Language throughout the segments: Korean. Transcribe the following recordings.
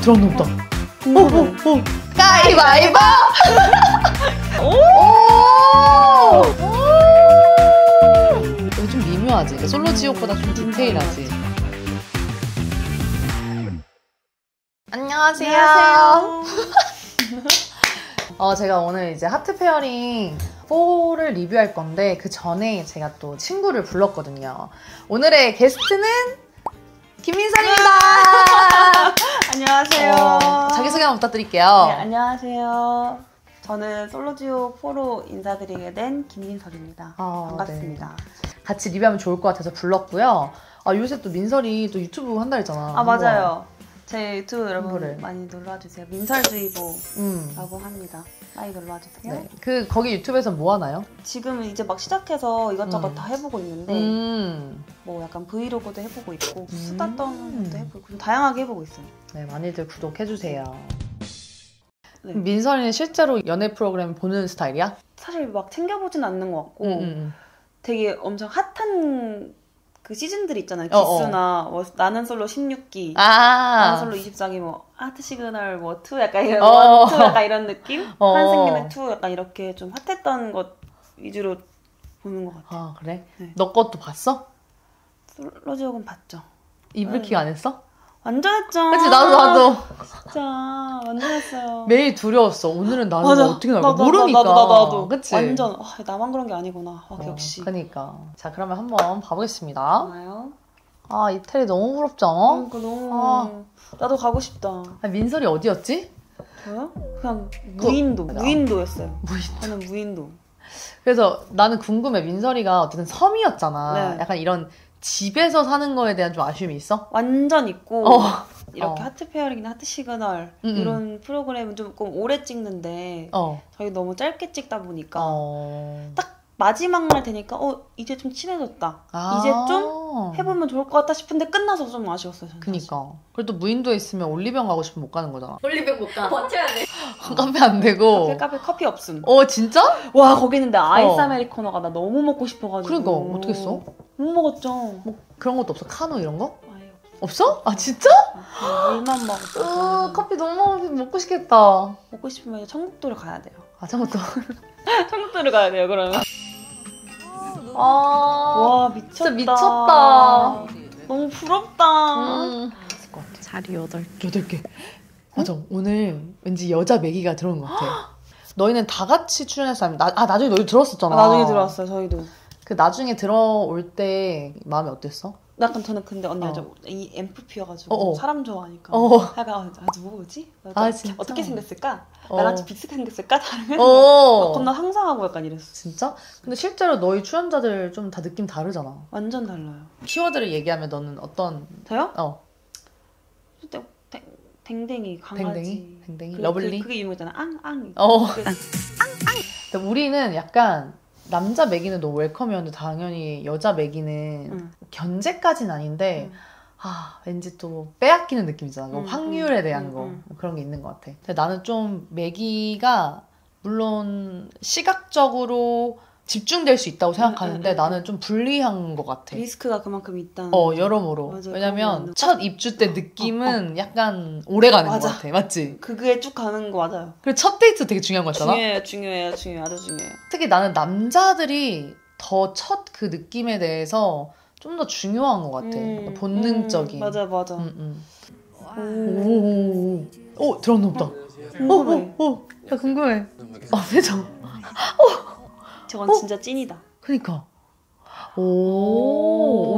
들어왔나 보다. 가위바위보! 이거 좀 미묘하지? 솔로 지옥보다 좀 디테일하지? 안녕하세요. 제가 오늘 이제 하트 페어링 4를 리뷰할 건데 그 전에 제가 또 친구를 불렀거든요. 오늘의 게스트는 김민설입니다. 안녕하세요. 자기소개 한번 부탁드릴게요. 네, 안녕하세요. 저는 솔로지옥 4로 인사드리게 된 김민설입니다. 반갑습니다. 네. 같이 리뷰하면 좋을 것 같아서 불렀고요. 요새 또 민설이 또 유튜브 한다 했잖아. 맞아요. 제 유튜브 여러분 많이 놀러와주세요. 민설주의보라고 합니다. 많이 놀러와주세요. 네. 거기 유튜브에서 뭐 하나요? 지금 이제 막 시작해서 이것저것 다 해보고 있는데 뭐 약간 브이로그도 해보고 있고 수다 떠는 것도 해보고 좀 다양하게 해보고 있어요. 네, 많이들 구독해주세요. 네. 민설이는 실제로 연애 프로그램 보는 스타일이야? 사실 막 챙겨보진 않는 것 같고 되게 엄청 핫한 그 시즌들이 있잖아요. 기수나 뭐 나는 솔로 16기, 나는 솔로 24기, 뭐 하트 시그널 뭐 2 약간 이런 1, 2 약간 이런 느낌? 한생기는 2 약간 이렇게 좀 핫했던 것 위주로 보는 것 같아요. 그래? 네. 너 것도 봤어? 솔로지옥은 봤죠. 이불킥 안 했어? 완전 했죠. 그치, 나도. 진짜 완전 했어요. 매일 두려웠어. 오늘은 나는 어떻게 나올까 모르니까. 나도. 그치? 완전 나만 그런 게 아니구나. 역시. 그러니까. 자, 그러면 한번 봐보겠습니다. 좋아요. 이태리 너무 부럽지 않아? 그러니까 너무. 나도 가고 싶다. 민설이 어디였지? 저요? 그냥 무인도였어요. 저는 무인도. 그래서 나는 궁금해. 민설이가 어쨌든 섬이었잖아. 네. 약간 이런 집에서 사는 거에 대한 좀 아쉬움이 있어? 완전 있고 이렇게 하트 페어링이나 하트 시그널 이런 프로그램은 조금 오래 찍는데 저희 너무 짧게 찍다 보니까 딱 마지막 날 되니까 이제 좀 친해졌다. 이제 좀 해보면 좋을 것 같다 싶은데 끝나서 좀 아쉬웠어요. 저는 그니까. 그래도 무인도에 있으면 올리병 가고 싶으면 못 가는 거잖아. 올리병 못 가. 버텨야 돼. 카페 안 되고. 카페 커피 없음. 진짜? 와 거기 있는데 아이스 아메리카노가 나 너무 먹고 싶어가지고. 그러니까 어떻게 써? 못 먹었죠. 뭐 그런 것도 없어? 카노 이런 거? 아예 없어? 진짜? 물만 먹었어. 커피 너무 먹고 싶겠다. 먹고 싶으면 청국도를 가야 돼요. 청국도. 청국도를 가야 돼요 그러면. 와 미쳤다. 진짜 미쳤다. 너무 부럽다. 자리 8개. 맞아. 오늘 왠지 여자 매기가 들어온 것 같아. 너희는 다 같이 출연했어? 나중에 너희 들었었잖아. 나중에 들어왔어요. 저희도. 그 나중에 들어올 때 마음이 어땠어? 약간 저는 근데 언니 이 MFP여가지고 사람 좋아하니까 약간 누구지? 진짜? 어떻게 생겼을까? 나랑 좀 비슷하게 생겼을까? 다르면 겁나 상상하고 약간 이랬어. 진짜? 근데 실제로 너희 출연자들 좀 다 느낌 다르잖아. 완전 달라요. 키워드를 얘기하면 너는 어떤? 저요? 댕댕이, 강아지. 댕댕이? 러블리? 그게 유명했잖아. 앙. 근데 우리는 약간 남자 매기는 너무 웰컴이었는데 당연히 여자 매기는 견제까지는 아닌데 왠지 또 빼앗기는 느낌이잖아. 확률에 대한 거 그런 게 있는 것 같아. 근데 나는 좀 매기가 물론 시각적으로 집중될 수 있다고 생각하는데 나는 좀 불리한 것 같아. 리스크가 그만큼 있다. 여러모로. 맞아, 왜냐면 첫 입주 때 느낌은 약간 오래 가는 것 같아. 맞지? 그게 쭉 가는 거 맞아요. 그리고 첫 데이트 되게 중요한 거잖아. 중요해요. 아주 중요해요. 특히 나는 남자들이 더 첫 그 느낌에 대해서 좀 더 중요한 것 같아. 본능적인. 맞아. 들었나 보다. 궁금해. 야, 궁금해. 표정. 저건 진짜 찐이다. 그니까.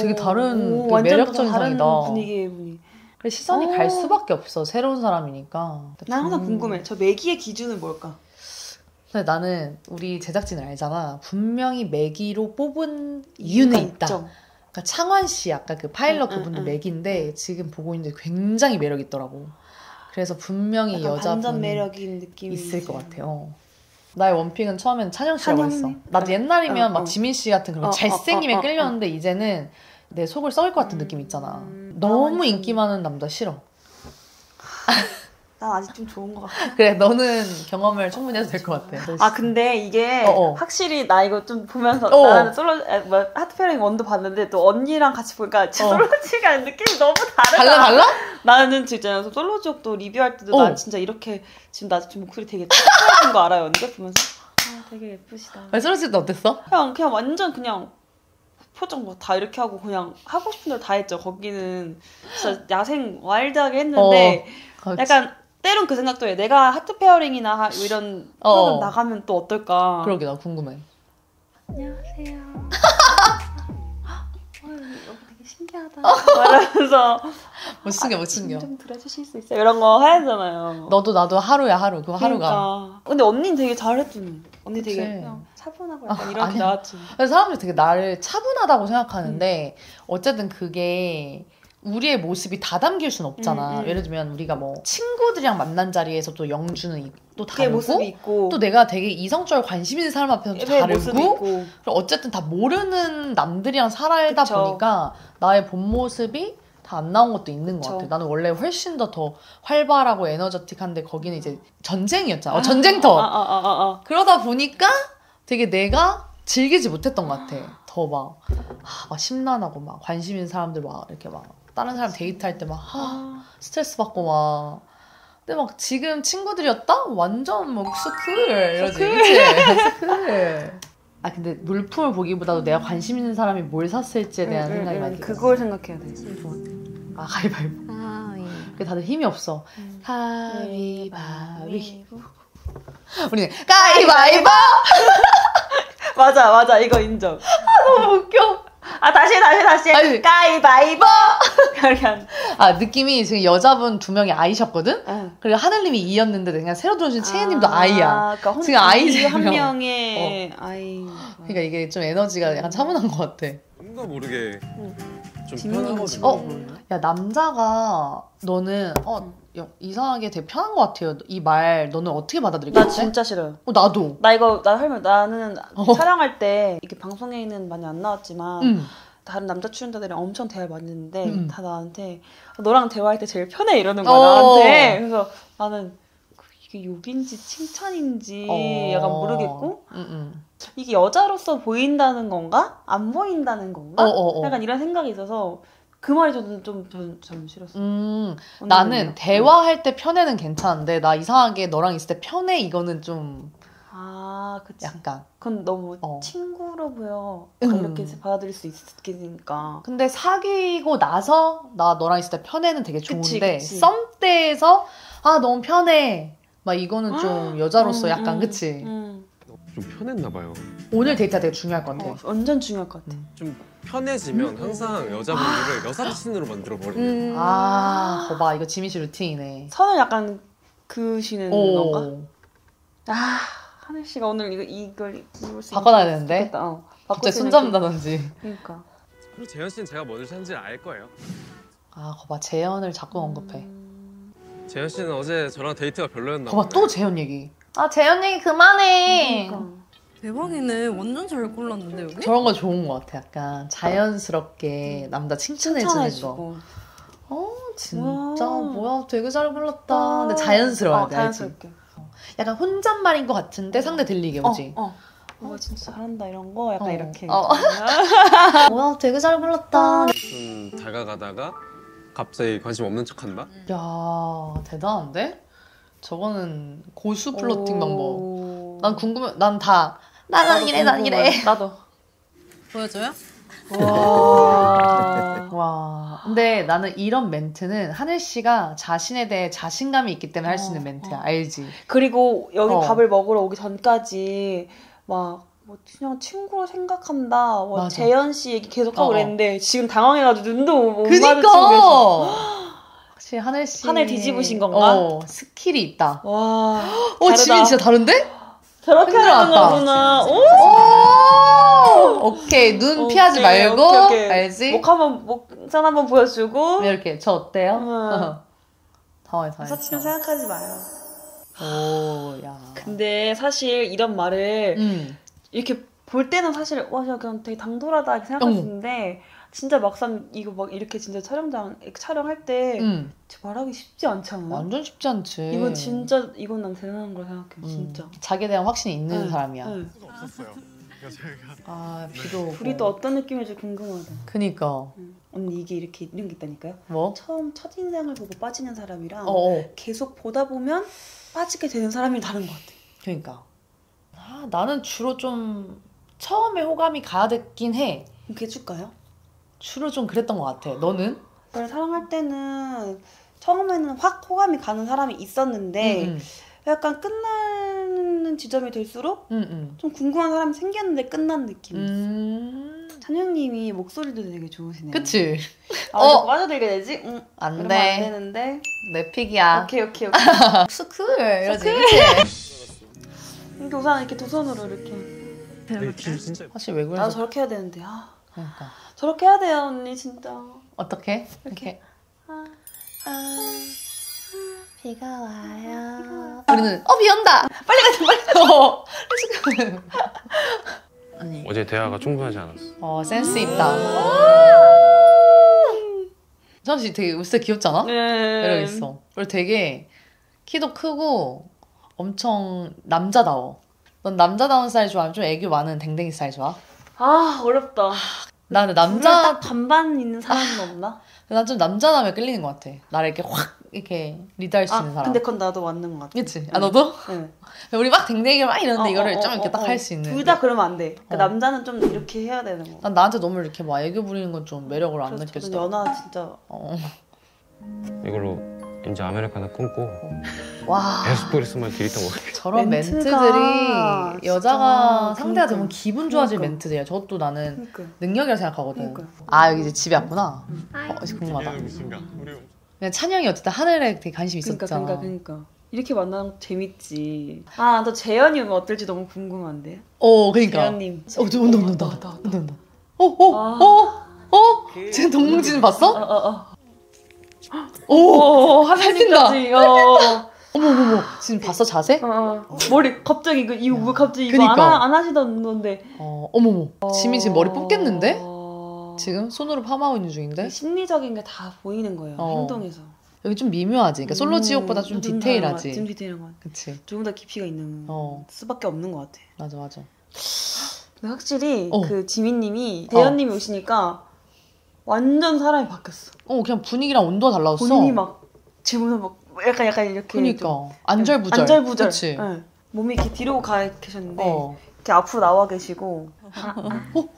되게 다른 되게 완전 매력적인 다른 상이다. 분위기의 분이. 시선이 갈 수밖에 없어. 새로운 사람이니까. 난 항상 궁금해. 저 매기의 기준은 뭘까? 근데 나는 우리 제작진을 알잖아. 분명히 매기로 뽑은 이유는 있다. 그러니까 창원 씨 아까 그 파일럿 그분도 매기인데 지금 보고 있는데 굉장히 매력 있더라고. 그래서 분명히 여자분 매력인 느낌이 있을 것 같아요. 나의 원픽은 처음엔 찬영 씨라고 했어. 나도 옛날이면 막 지민 씨 같은 그런 잘생김에 끌렸는데 이제는 내 속을 썩을 것 같은 느낌 있잖아. 너무 인기 많은 남자 싫어. 난 아직 좀 좋은 것 같아. 그래, 너는 경험을 충분히 해도 될 것 같아. 근데 이게 확실히 나 이거 좀 보면서 나는 하트페어링 원도 봤는데 또 언니랑 같이 보니까 솔로지가 느낌이 너무 다르다. 달라? 나는 진짜 솔로지옥도 리뷰할 때도 난 진짜 이렇게 지금 나 지금 목소리 되게 착해진 거 알아요 언니가 보면서 되게 예쁘시다. 솔로지옥도 어땠어? 그냥 완전 그냥 표정 뭐 다 이렇게 하고 그냥 하고 싶은 대로 다 했죠. 거기는 진짜 야생 와일드하게 했는데 약간 때론 그 생각도 해. 내가 하트 페어링이나 이런 프로그램 나가면 또 어떨까. 그러게 나 궁금해. 안녕하세요. 여기 되게 신기하다. 말하면서 못 챙겨. 좀 들어주실 수 있어요? 이런 거 하잖아요. 나도 하루야 하루. 그거 그러니까. 하루가. 근데 언니는 되게 잘했더니. 언니 되게 그냥 차분하고 약간 이렇게 나왔지. 그래서 사람들이 되게 나를 차분하다고 생각하는데 어쨌든 그게 우리의 모습이 다 담길 순 없잖아. 예를 들면 우리가 뭐 친구들이랑 만난 자리에서 또 영주는 또 다르고 모습이 있고 또 내가 되게 이성적으로 관심 있는 사람 앞에서 또 다르고 그리고 어쨌든 다 모르는 남들이랑 살다 보니까 나의 본 모습이 다 안 나온 것도 있는 것 같아. 나는 원래 훨씬 더 활발하고 에너저틱한데 거기는 이제 전쟁이었잖아. 전쟁터. 그러다 보니까 되게 내가 즐기지 못했던 것 같아. 더 막 심란하고 막 관심 있는 사람들 막 이렇게 막 다른 사람 데이트할 때 막 스트레스 받고 막. 근데 막 지금 친구들이었다? 완전 뭐 스쿨 이러지. 그치? 스쿨. 근데 물품을 보기보다도 내가 관심 있는 사람이 뭘 샀을지에 대한 생각이 많이 들어. 그걸 생각해야 돼. 가위바위보. 그 다들 힘이 없어. 가위바위보. 우리는 가위바위보. 맞아 이거 인정. 너무 웃겨. 다시 가위바위보. 느낌이 지금 여자분 2명이 아이셨거든? 그리고 하늘님이 이였는데 그냥 새로 들어오신 채은님도 아이야. 그러니까 지금 아이 한 명의 아이. 그러니까 이게 좀 에너지가 약간 차분한 것 같아. 뭔가 모르게 좀 편하거든. 야 남자가 너는 이상하게 되게 편한 것 같아요. 이 말 너는 어떻게 받아들일 것 같아? 나 진짜 싫어요. 나도. 나는 촬영할 때 이게 방송에는 많이 안 나왔지만 다른 남자 출연자들이랑 엄청 대화를 많이 했는데 다 나한테 너랑 대화할 때 제일 편해 이러는 거야 나한테. 그래서 나는 이게 욕인지 칭찬인지 약간 모르겠고 이게 여자로서 보인다는 건가? 안 보인다는 건가? 약간 이런 생각이 있어서 그 말이 저는 좀 싫었어요. 나는 대화할 때 편해는 괜찮은데 나 이상하게 너랑 있을 때 편해 이거는 좀 그치. 약간 그건 너무 친구로 보여. 이렇게 받아들일 수 있겠으니까. 근데 사귀고 나서 나 너랑 있을 때 편해는 되게 좋은데 그치. 썸 때에서 너무 편해 막 이거는 좀 여자로서 약간 그치? 좀 편했나 봐요. 오늘 데이트가 되게 중요할 것 같아. 완전 중요할 것 같아. 좀 편해지면 항상 여자분들을 여사친으로 만들어버리네. 거봐 이거 지민 씨 루틴이네. 선을 약간 그으시는 건가? 하늘 씨가 오늘 이걸 바꿔놔야 되는데. 갑자기 손잡는다든지. 그러니까. 그리고 재현 씨는 제가 뭐를 사는지 알 거예요. 거봐 재현을 자꾸 언급해. 재현 씨는 어제 저랑 데이트가 별로였나 봐봐 또 재현 얘기. 재현 얘기 그만해. 그러니까. 대박이네. 완전 잘 골랐는데 여기? 저런 거 좋은 것 같아. 약간 자연스럽게 남자 칭찬해주는 거. 진짜 뭐야 되게 잘 골랐다. 근데 자연스러워야 돼. 자연스럽게. 약간 혼잣말인 것 같은데 상대 들리게 오지. 진짜 잘한다 이런 거 약간 이렇게. 뭐야 되게 잘 골랐다. 좀 다가가다가 갑자기 관심 없는 척한다? 야 대단한데? 저거는 고수 플로팅 방법. 난 궁금해. 난 이래. 나도. 보여줘요? 와. 근데 나는 이런 멘트는 하늘 씨가 자신에 대해 자신감이 있기 때문에 할 수 있는 멘트야. 알지? 그리고 여기 밥을 먹으러 오기 전까지 막 그냥 친구로 생각한다. 재현 씨 얘기 계속하고 그랬는데 지금 당황해가지고 눈도 못 마주치고 계셔. 혹시 하늘 씨 하늘 뒤집으신 건가? 스킬이 있다. 와. 지민 진짜 다른데? 저렇게 하는 거구나. 오케이 눈 피하지 말고 오케이. 알지? 목선 한번 보여주고 이렇게 저 어때요? 당황해. 사치는 생각하지 마요. 야. 근데 사실 이런 말을 이렇게 볼 때는 사실 그냥 되게 당돌하다 이렇게 생각했는데 진짜 막상 이거 막 이렇게 진짜 촬영할 때 말하기 쉽지 않잖아. 완전 쉽지 않지. 이건 난 대단한 걸 생각해. 진짜. 자기에 대한 확신이 있는 사람이야. 없었어요. 아 비도 둘이 또 어떤 느낌일지 궁금하다. 그니까. 언니 이게 이렇게 이런 게 있다니까요. 뭐? 처음 첫인상을 보고 빠지는 사람이랑 어어. 계속 보다 보면 빠지게 되는 사람이 다른 것 같아. 그러니까. 아, 나는 주로 좀 처음에 호감이 가득긴 해. 그렇게 해줄까요? 주로 좀 그랬던 것 같아. 너는? 널 사랑할 때는 처음에는 확 호감이 가는 사람이 있었는데 약간 끝나는 지점이 될수록 좀 궁금한 사람이 생겼는데 끝난 느낌이었어. 찬영님이 목소리도 되게 좋으시네요. 그치? 아, 빠져들게 되지? 안 이러면 돼. 안 되는데. 내 픽이야. 오케이. 스쿨 이러지. 이렇게 우선 이렇게 두 손으로 이렇게. 사실 왜 그래? 나도 저렇게 해야 되는데. 그러니까. 저렇게 해야 돼요, 언니 진짜. 어떻게? 이렇게. 비가 와요. 우리는 비 온다. 빨리 가자. 아니. 어제 대화가 충분하지 않았어. 센스 있다. 잠시 되게 진짜 귀엽잖아? 네. 이러고 있어. 그리고 되게 키도 크고 엄청 남자다워. 넌 남자다운 스타일 좋아하면 좀 애교 많은 댕댕이 스타일 좋아? 아, 어렵다. 나 근데 딱 남자 반반 있는 사람은 없나? 난 좀 남자다움에 끌리는 것 같아. 나를 이렇게 확 이렇게 리드할 수 있는 사람. 근데 그건 나도 맞는 것 같아. 그치? 아 너도? 네. 우리 막 댕댕이를 막 이러는데 이거를 좀 이렇게 딱 할 수 있는. 둘 다 그러면 안 돼. 그러니까 남자는 좀 이렇게 해야 되는 거. 난 나한테 너무 이렇게 막 애교 부리는 건 좀 매력으로 안 느껴져. 연하 진짜. 이걸로 이제 아메리카노 끊고 와. 에스프레소만 들이던 거 같아. 저런 멘트가 멘트들이 여자가 진짜, 상대가 그러니까. 되면 기분 좋아질 그러니까. 멘트들이야. 저것도 나는 그러니까. 능력이라 생각하거든. 그러니까. 아 여기 이제 집에 왔구나. 궁금하다. 그냥 찬영이 어쨌든 하늘에 되게 관심 있었잖아. 그러니까. 이렇게 만나면 재밌지. 아, 또 재현이 오면 어떨지 너무 궁금한데. 그러니까. 재현님. 온다. 지금 동공지진 봤어? 하늘까지. 어머머머. 지금 봤어 자세? 머리 갑자기 이거 왜 갑자기 이거 그니까. 안 하시던 건데. 어머머. 지민이 지금 머리 뽑겠는데? 지금 손으로 파마하고 있는 중인데? 심리적인 게 다 보이는 거예요. 행동에서. 여기 좀 미묘하지. 그러니까 솔로 지옥보다 좀 디테일하지. 좀 디테일한 것 같아. 그치. 조금 더 깊이가 있는 수밖에 없는 것 같아. 맞아. 근데 확실히 그 지민님이 대현님이 오시니까 완전 사람이 바뀌었어. 그냥 분위기랑 온도가 달라졌어. 본인이 막 질문을 막 약간 이렇게. 그니까 안절부절. 그치. 네. 몸이 이렇게 뒤로 가 계셨는데 이렇게 앞으로 나와 계시고.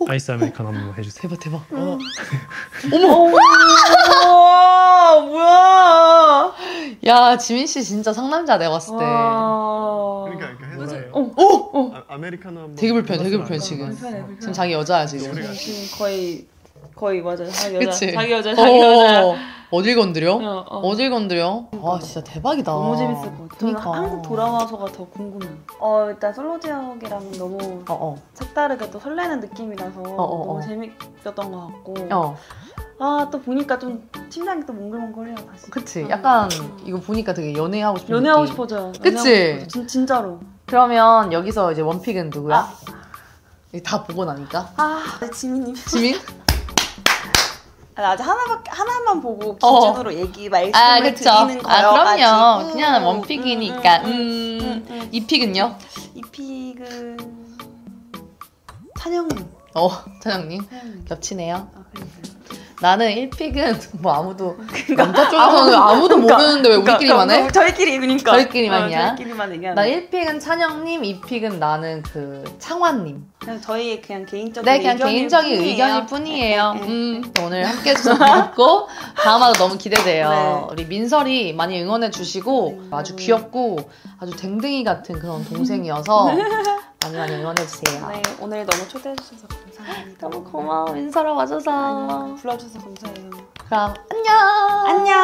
아이스 아메리카노 한번 해주세요. 대박. 어머. 뭐야? 야 지민 씨 진짜 상남자 내가 봤을 때. 그러니까 해서 아메리카노 한번. 되게 불편해 지금. 불편해. 지금 자기 여자야 지금. 지금 거의 맞아요. 자기 여자. 어딜 건드려? 어딜 건드려? 와 진짜 대박이다. 너무 재밌을 것 같아. 그러니까. 한국 돌아와서가 더 궁금해. 일단 솔로 지역이랑 너무 색다르게 또 설레는 느낌이라서 너무 재밌었던 것 같고. 또 보니까 좀 심장이 또 몽글몽글해요 다시. 그치. 약간 이거 보니까 되게 연애하고 싶은 연애하고 느낌. 싶어져요. 그치. 진짜로. 그러면 여기서 이제 원픽은 누구야? 다 보고 나니까. 지민님. 지민? 아직 하나만 보고 기준으로 말씀을 드리는 거여가지고. 그럼요. 그냥 원픽이니까. 이 픽은요? 이 픽은 찬영님. 찬영님. 겹치네요. 나는 1픽은 뭐 아무도 남자 쪽에서는 아무도 모르는데 왜 우리끼리만 해? 저희끼리만이야. 저희끼리만 얘기하는. 나 1픽은 찬영님, 2픽은 나는 그 창환님. 그냥 저희의 그냥 개인적인 개인적인 의견일 뿐이에요. 오늘 함께 해주셔서 고맙고 다음화도 너무 기대돼요. 우리 민설이 많이 응원해 주시고 아주 귀엽고 아주 댕댕이 같은 그런 동생이어서 많이 응원해주세요. 네, 오늘 너무 초대해주셔서 감사합니다. 너무 고마워 민설아 와줘서. 불러주셔서 감사해요. 그럼 안녕.